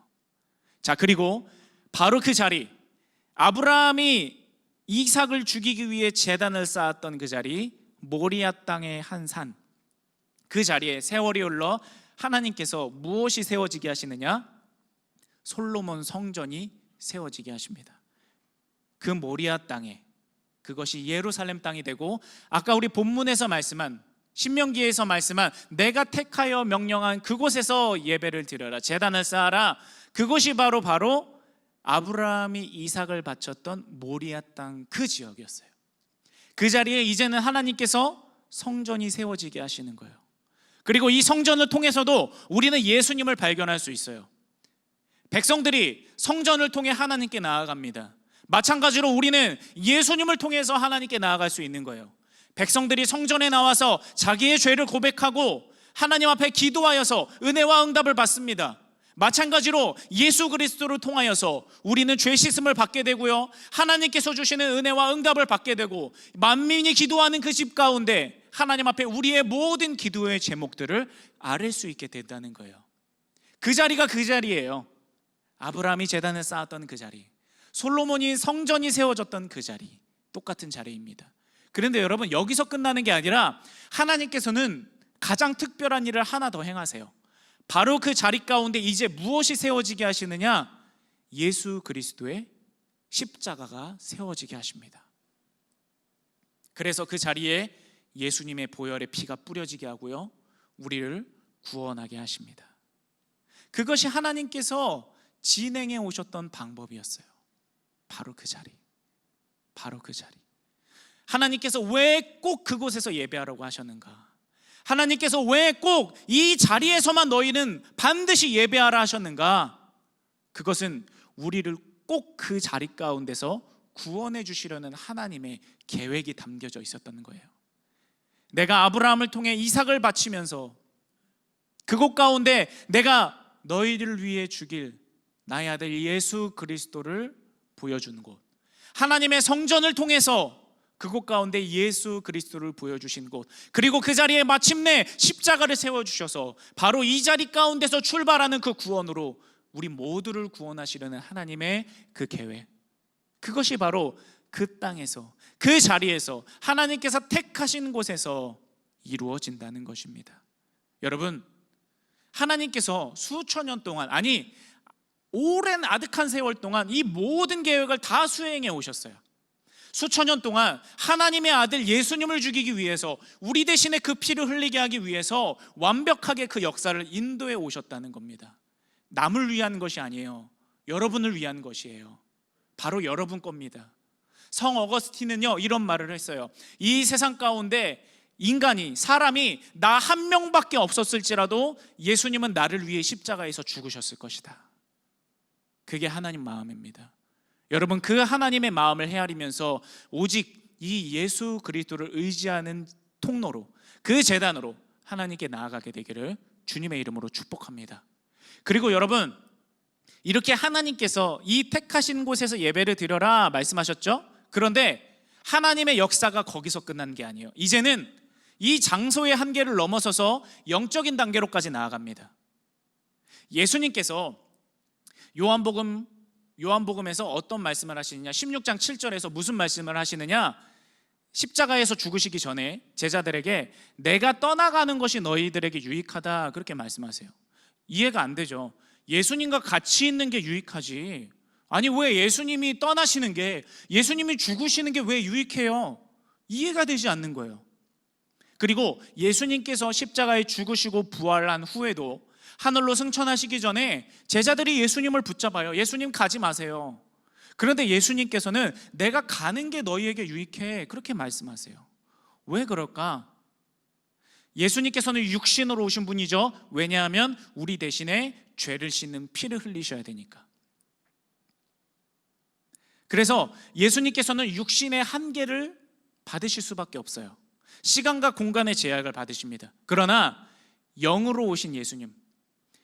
자, 그리고 바로 그 자리, 아브라함이 이삭을 죽이기 위해 제단을 쌓았던 그 자리, 모리아 땅의 한 산, 그 자리에 세월이 흘러 하나님께서 무엇이 세워지게 하시느냐? 솔로몬 성전이 세워지게 하십니다. 그 모리아 땅에, 그것이 예루살렘 땅이 되고, 아까 우리 본문에서 말씀한, 신명기에서 말씀한 내가 택하여 명령한 그곳에서 예배를 드려라, 제단을 쌓아라, 그것이 바로 아브라함이 이삭을 바쳤던 모리아 땅 그 지역이었어요. 그 자리에 이제는 하나님께서 성전이 세워지게 하시는 거예요. 그리고 이 성전을 통해서도 우리는 예수님을 발견할 수 있어요. 백성들이 성전을 통해 하나님께 나아갑니다. 마찬가지로 우리는 예수님을 통해서 하나님께 나아갈 수 있는 거예요. 백성들이 성전에 나와서 자기의 죄를 고백하고 하나님 앞에 기도하여서 은혜와 응답을 받습니다. 마찬가지로 예수 그리스도를 통하여서 우리는 죄 씻음을 받게 되고요, 하나님께서 주시는 은혜와 응답을 받게 되고, 만민이 기도하는 그 집 가운데 하나님 앞에 우리의 모든 기도의 제목들을 아뢰 수 있게 된다는 거예요. 그 자리가 그 자리예요. 아브라함이 제단을 쌓았던 그 자리, 솔로몬이 성전이 세워졌던 그 자리, 똑같은 자리입니다. 그런데 여러분, 여기서 끝나는 게 아니라 하나님께서는 가장 특별한 일을 하나 더 행하세요. 바로 그 자리 가운데 이제 무엇이 세워지게 하시느냐? 예수 그리스도의 십자가가 세워지게 하십니다. 그래서 그 자리에 예수님의 보혈의 피가 뿌려지게 하고요, 우리를 구원하게 하십니다. 그것이 하나님께서 진행해 오셨던 방법이었어요. 바로 그 자리, 바로 그 자리. 하나님께서 왜 꼭 그곳에서 예배하라고 하셨는가? 하나님께서 왜 꼭 이 자리에서만 너희는 반드시 예배하라 하셨는가? 그것은 우리를 꼭 그 자리 가운데서 구원해 주시려는 하나님의 계획이 담겨져 있었다는 거예요. 내가 아브라함을 통해 이삭을 바치면서 그곳 가운데 내가 너희들을 위해 죽일 나의 아들 예수 그리스도를 보여주는 곳, 하나님의 성전을 통해서 그곳 가운데 예수 그리스도를 보여주신 곳, 그리고 그 자리에 마침내 십자가를 세워주셔서 바로 이 자리 가운데서 출발하는 그 구원으로 우리 모두를 구원하시려는 하나님의 그 계획, 그것이 바로 그 땅에서, 그 자리에서, 하나님께서 택하신 곳에서 이루어진다는 것입니다. 여러분, 하나님께서 수천 년 동안, 아니 오랜 아득한 세월 동안 이 모든 계획을 다 수행해 오셨어요. 수천 년 동안 하나님의 아들 예수님을 죽이기 위해서, 우리 대신에 그 피를 흘리게 하기 위해서 완벽하게 그 역사를 인도해 오셨다는 겁니다. 남을 위한 것이 아니에요. 여러분을 위한 것이에요. 바로 여러분 겁니다. 성 어거스틴은요 이런 말을 했어요. 이 세상 가운데 인간이, 사람이 나 한 명밖에 없었을지라도 예수님은 나를 위해 십자가에서 죽으셨을 것이다. 그게 하나님 마음입니다. 여러분, 그 하나님의 마음을 헤아리면서 오직 이 예수 그리스도를 의지하는 통로로, 그 제단으로 하나님께 나아가게 되기를 주님의 이름으로 축복합니다. 그리고 여러분, 이렇게 하나님께서 이 택하신 곳에서 예배를 드려라 말씀하셨죠? 그런데 하나님의 역사가 거기서 끝난 게 아니에요. 이제는 이 장소의 한계를 넘어서서 영적인 단계로까지 나아갑니다. 예수님께서 요한복음에서 어떤 말씀을 하시느냐, 16장 7절에서 무슨 말씀을 하시느냐, 십자가에서 죽으시기 전에 제자들에게 내가 떠나가는 것이 너희들에게 유익하다, 그렇게 말씀하세요. 이해가 안 되죠. 예수님과 같이 있는 게 유익하지, 아니 왜 예수님이 떠나시는 게, 예수님이 죽으시는 게 왜 유익해요? 이해가 되지 않는 거예요. 그리고 예수님께서 십자가에 죽으시고 부활한 후에도 하늘로 승천하시기 전에 제자들이 예수님을 붙잡아요. 예수님 가지 마세요. 그런데 예수님께서는 내가 가는 게 너희에게 유익해, 그렇게 말씀하세요. 왜 그럴까? 예수님께서는 육신으로 오신 분이죠. 왜냐하면 우리 대신에 죄를 씻는 피를 흘리셔야 되니까. 그래서 예수님께서는 육신의 한계를 받으실 수밖에 없어요. 시간과 공간의 제약을 받으십니다. 그러나 영으로 오신 예수님,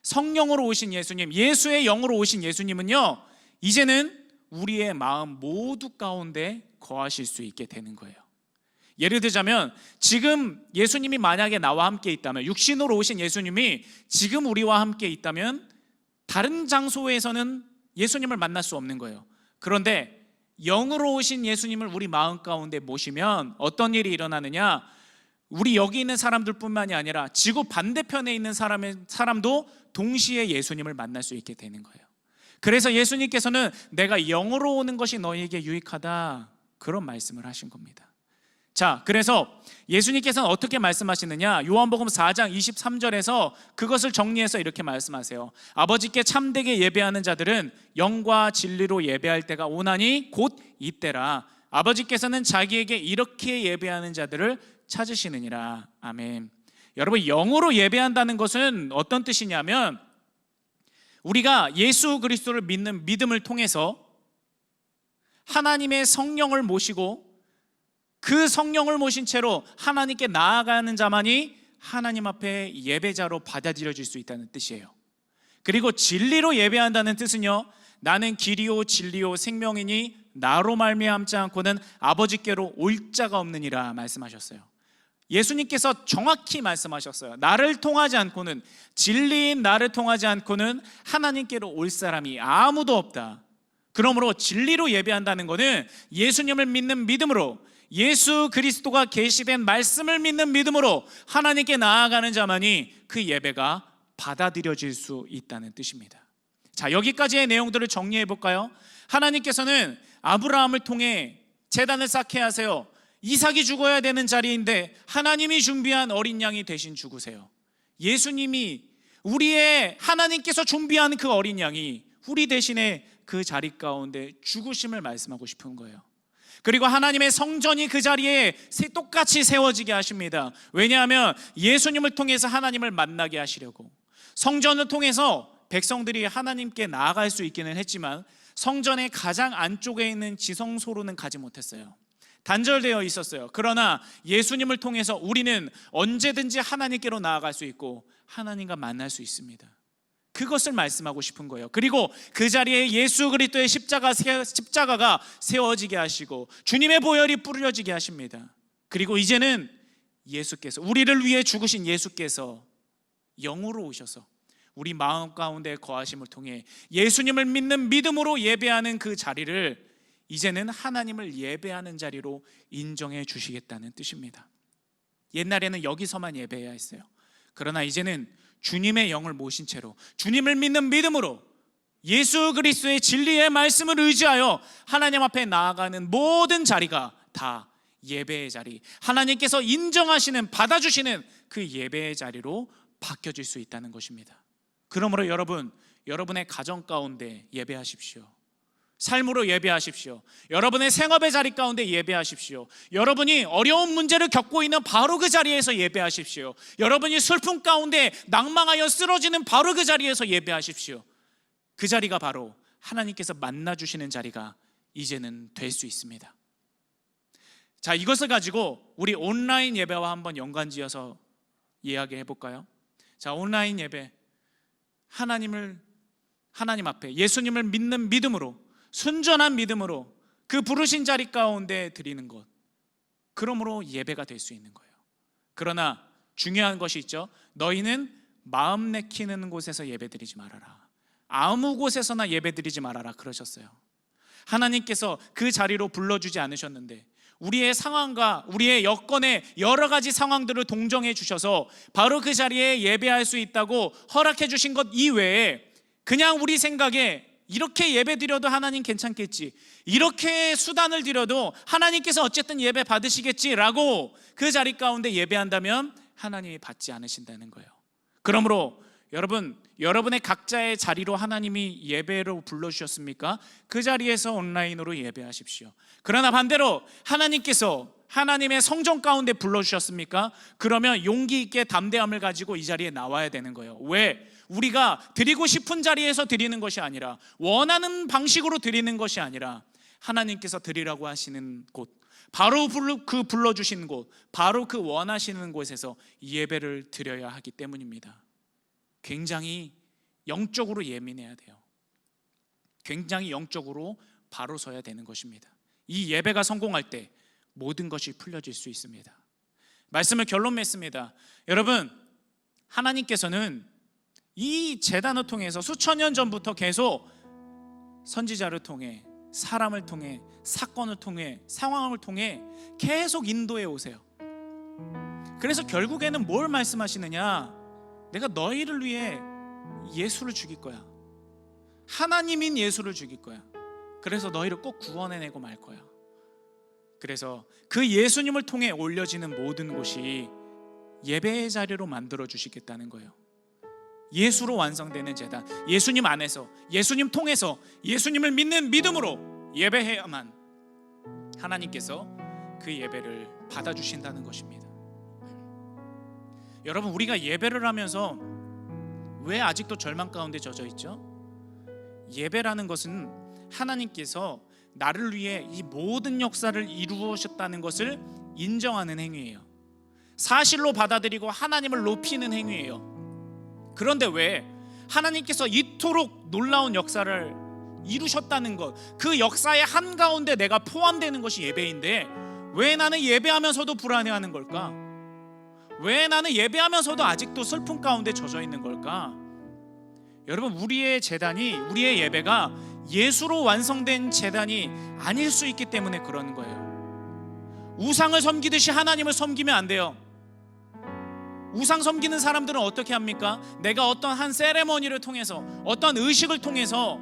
성령으로 오신 예수님, 예수의 영으로 오신 예수님은요, 이제는 우리의 마음 모두 가운데 거하실 수 있게 되는 거예요. 예를 들자면 지금 예수님이 만약에 나와 함께 있다면, 육신으로 오신 예수님이 지금 우리와 함께 있다면 다른 장소에서는 예수님을 만날 수 없는 거예요. 그런데 영으로 오신 예수님을 우리 마음 가운데 모시면 어떤 일이 일어나느냐, 우리 여기 있는 사람들뿐만이 아니라 지구 반대편에 있는 사람도 동시에 예수님을 만날 수 있게 되는 거예요. 그래서 예수님께서는 내가 영으로 오는 것이 너희에게 유익하다, 그런 말씀을 하신 겁니다. 자, 그래서 예수님께서는 어떻게 말씀하시느냐, 요한복음 4장 23절에서 그것을 정리해서 이렇게 말씀하세요. 아버지께 참되게 예배하는 자들은 영과 진리로 예배할 때가 오나니 곧 이때라. 아버지께서는 자기에게 이렇게 예배하는 자들을 찾으시느니라. 아멘. 여러분, 영으로 예배한다는 것은 어떤 뜻이냐면, 우리가 예수 그리스도를 믿는 믿음을 통해서 하나님의 성령을 모시고 그 성령을 모신 채로 하나님께 나아가는 자만이 하나님 앞에 예배자로 받아들여질 수 있다는 뜻이에요. 그리고 진리로 예배한다는 뜻은요, 나는 길이요 진리요 생명이니 나로 말미암지 않고는 아버지께로 올 자가 없느니라 말씀하셨어요. 예수님께서 정확히 말씀하셨어요. 나를 통하지 않고는, 진리인 나를 통하지 않고는 하나님께로 올 사람이 아무도 없다. 그러므로 진리로 예배한다는 것은 예수님을 믿는 믿음으로, 예수 그리스도가 계시된 말씀을 믿는 믿음으로 하나님께 나아가는 자만이 그 예배가 받아들여질 수 있다는 뜻입니다. 자, 여기까지의 내용들을 정리해 볼까요? 하나님께서는 아브라함을 통해 제단을 쌓게 하세요. 이삭이 죽어야 되는 자리인데 하나님이 준비한 어린 양이 대신 죽으세요. 예수님이, 우리의 하나님께서 준비한 그 어린 양이 우리 대신에 그 자리 가운데 죽으심을 말씀하고 싶은 거예요. 그리고 하나님의 성전이 그 자리에 똑같이 세워지게 하십니다. 왜냐하면 예수님을 통해서 하나님을 만나게 하시려고. 성전을 통해서 백성들이 하나님께 나아갈 수 있기는 했지만 성전의 가장 안쪽에 있는 지성소로는 가지 못했어요. 단절되어 있었어요. 그러나 예수님을 통해서 우리는 언제든지 하나님께로 나아갈 수 있고 하나님과 만날 수 있습니다. 그것을 말씀하고 싶은 거예요. 그리고 그 자리에 예수 그리스도의 십자가가 세워지게 하시고 주님의 보혈이 뿌려지게 하십니다. 그리고 이제는 예수께서, 우리를 위해 죽으신 예수께서 영으로 오셔서 우리 마음 가운데 거하심을 통해 예수님을 믿는 믿음으로 예배하는 그 자리를 이제는 하나님을 예배하는 자리로 인정해 주시겠다는 뜻입니다. 옛날에는 여기서만 예배해야 했어요. 그러나 이제는 주님의 영을 모신 채로 주님을 믿는 믿음으로 예수 그리스도의 진리의 말씀을 의지하여 하나님 앞에 나아가는 모든 자리가 다 예배의 자리, 하나님께서 인정하시는, 받아주시는 그 예배의 자리로 바뀌어질 수 있다는 것입니다. 그러므로 여러분, 여러분의 가정 가운데 예배하십시오. 삶으로 예배하십시오. 여러분의 생업의 자리 가운데 예배하십시오. 여러분이 어려운 문제를 겪고 있는 바로 그 자리에서 예배하십시오. 여러분이 슬픔 가운데 낭망하여 쓰러지는 바로 그 자리에서 예배하십시오. 그 자리가 바로 하나님께서 만나주시는 자리가 이제는 될 수 있습니다. 자, 이것을 가지고 우리 온라인 예배와 한번 연관지어서 이야기해 볼까요? 자, 온라인 예배, 하나님 앞에 예수님을 믿는 믿음으로, 순전한 믿음으로 그 부르신 자리 가운데 드리는 것, 그러므로 예배가 될 수 있는 거예요. 그러나 중요한 것이 있죠. 너희는 마음 내키는 곳에서 예배드리지 말아라. 아무 곳에서나 예배드리지 말아라 그러셨어요. 하나님께서 그 자리로 불러주지 않으셨는데 우리의 상황과 우리의 여건의 여러 가지 상황들을 동정해 주셔서 바로 그 자리에 예배할 수 있다고 허락해 주신 것 이외에 그냥 우리 생각에 이렇게 예배 드려도 하나님 괜찮겠지, 이렇게 수단을 드려도 하나님께서 어쨌든 예배 받으시겠지라고 그 자리 가운데 예배한다면 하나님이 받지 않으신다는 거예요. 그러므로 여러분, 여러분의 각자의 자리로 하나님이 예배로 불러주셨습니까? 그 자리에서 온라인으로 예배하십시오. 그러나 반대로 하나님께서 하나님의 성전 가운데 불러주셨습니까? 그러면 용기 있게 담대함을 가지고 이 자리에 나와야 되는 거예요. 왜? 우리가 드리고 싶은 자리에서 드리는 것이 아니라, 원하는 방식으로 드리는 것이 아니라 하나님께서 드리라고 하시는 곳, 바로 그 불러주신 곳, 바로 그 원하시는 곳에서 예배를 드려야 하기 때문입니다. 굉장히 영적으로 예민해야 돼요. 굉장히 영적으로 바로 서야 되는 것입니다. 이 예배가 성공할 때 모든 것이 풀려질 수 있습니다. 말씀을 결론 맺습니다. 여러분, 하나님께서는 이 제단을 통해서 수천 년 전부터 계속 선지자를 통해, 사람을 통해, 사건을 통해, 상황을 통해 계속 인도해 오세요. 그래서 결국에는 뭘 말씀하시느냐? 내가 너희를 위해 예수를 죽일 거야. 하나님인 예수를 죽일 거야. 그래서 너희를 꼭 구원해내고 말 거야. 그래서 그 예수님을 통해 올려지는 모든 곳이 예배의 자리로 만들어 주시겠다는 거예요. 예수로 완성되는 제단, 예수님 안에서, 예수님 통해서, 예수님을 믿는 믿음으로 예배해야만 하나님께서 그 예배를 받아주신다는 것입니다. 여러분, 우리가 예배를 하면서 왜 아직도 절망 가운데 젖어 있죠? 예배라는 것은 하나님께서 나를 위해 이 모든 역사를 이루셨다는 것을 인정하는 행위예요. 사실로 받아들이고 하나님을 높이는 행위예요. 그런데 왜 하나님께서 이토록 놀라운 역사를 이루셨다는 것, 그 역사의 한가운데 내가 포함되는 것이 예배인데 왜 나는 예배하면서도 불안해하는 걸까? 왜 나는 예배하면서도 아직도 슬픔 가운데 젖어 있는 걸까? 여러분, 우리의 제단이, 우리의 예배가 예수로 완성된 제단이 아닐 수 있기 때문에 그러는 거예요. 우상을 섬기듯이 하나님을 섬기면 안 돼요. 우상 섬기는 사람들은 어떻게 합니까? 내가 어떤 한 세레머니를 통해서, 어떤 의식을 통해서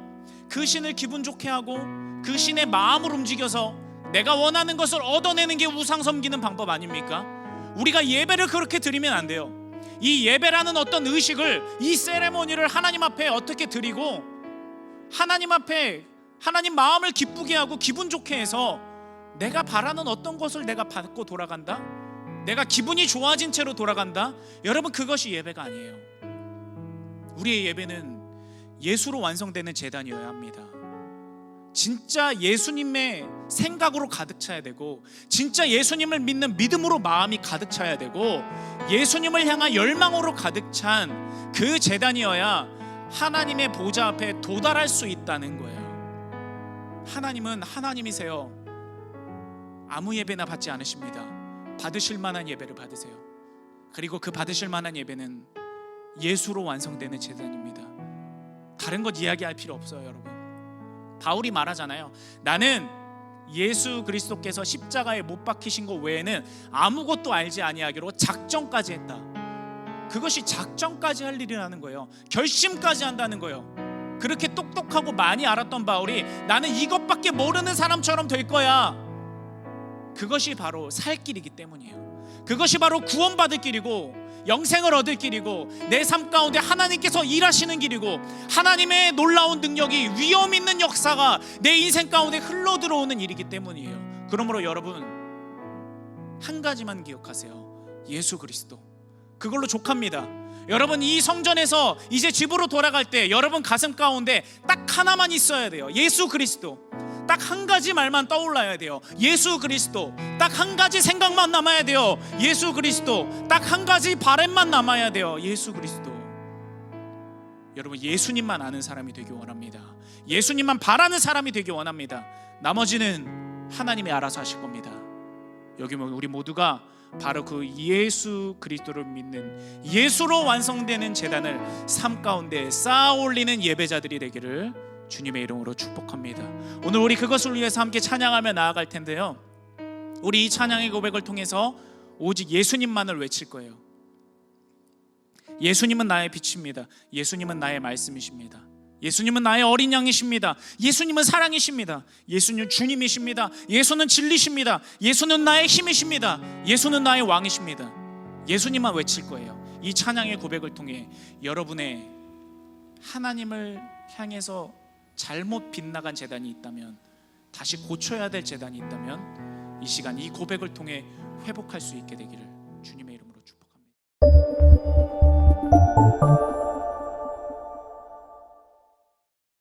그 신을 기분 좋게 하고 그 신의 마음을 움직여서 내가 원하는 것을 얻어내는 게 우상 섬기는 방법 아닙니까? 우리가 예배를 그렇게 드리면 안 돼요. 이 예배라는 어떤 의식을, 이 세레모니를 하나님 앞에 어떻게 드리고 하나님 앞에 하나님 마음을 기쁘게 하고 기분 좋게 해서 내가 바라는 어떤 것을 내가 받고 돌아간다? 내가 기분이 좋아진 채로 돌아간다? 여러분, 그것이 예배가 아니에요. 우리의 예배는 예수로 완성되는 제단이어야 합니다. 진짜 예수님의 생각으로 가득 차야 되고, 진짜 예수님을 믿는 믿음으로 마음이 가득 차야 되고, 예수님을 향한 열망으로 가득 찬 그 제단이어야 하나님의 보좌 앞에 도달할 수 있다는 거예요. 하나님은 하나님이세요. 아무 예배나 받지 않으십니다. 받으실 만한 예배를 받으세요. 그리고 그 받으실 만한 예배는 예수로 완성되는 제단입니다. 다른 것 이야기할 필요 없어요, 여러분. 바울이 말하잖아요. 나는 예수 그리스도께서 십자가에 못 박히신 것 외에는 아무것도 알지 아니하기로 작정까지 했다. 그것이 작정까지 할 일이라는 거예요. 결심까지 한다는 거예요. 그렇게 똑똑하고 많이 알았던 바울이 나는 이것밖에 모르는 사람처럼 될 거야. 그것이 바로 살 길이기 때문이에요. 그것이 바로 구원받을 길이고 영생을 얻을 길이고 내 삶 가운데 하나님께서 일하시는 길이고 하나님의 놀라운 능력이 위험 있는 역사가 내 인생 가운데 흘러 들어오는 일이기 때문이에요. 그러므로 여러분, 한 가지만 기억하세요. 예수 그리스도. 그걸로 족합니다. 여러분, 이 성전에서 이제 집으로 돌아갈 때 여러분 가슴 가운데 딱 하나만 있어야 돼요. 예수 그리스도. 딱 한 가지 말만 떠올라야 돼요. 예수 그리스도. 딱 한 가지 생각만 남아야 돼요. 예수 그리스도. 딱 한 가지 바램만 남아야 돼요. 예수 그리스도. 여러분, 예수님만 아는 사람이 되기 원합니다. 예수님만 바라는 사람이 되기 원합니다. 나머지는 하나님이 알아서 하실 겁니다. 여기 우리 모두가 바로 그 예수 그리스도를 믿는 예수로 완성되는 제단을 삶 가운데 쌓아 올리는 예배자들이 되기를 주님의 이름으로 축복합니다. 오늘 우리 그것을 위해서 함께 찬양하며 나아갈 텐데요, 우리 이 찬양의 고백을 통해서 오직 예수님만을 외칠 거예요. 예수님은 나의 빛입니다. 예수님은 나의 말씀이십니다. 예수님은 나의 어린 양이십니다. 예수님은 사랑이십니다. 예수님은 주님이십니다. 예수는 진리십니다. 예수는 나의 힘이십니다. 예수는 나의 왕이십니다. 예수님만 외칠 거예요. 이 찬양의 고백을 통해 여러분의 하나님을 향해서 잘못 빗나간 제단이 있다면, 다시 고쳐야 될 제단이 있다면 이 시간 이 고백을 통해 회복할 수 있게 되기를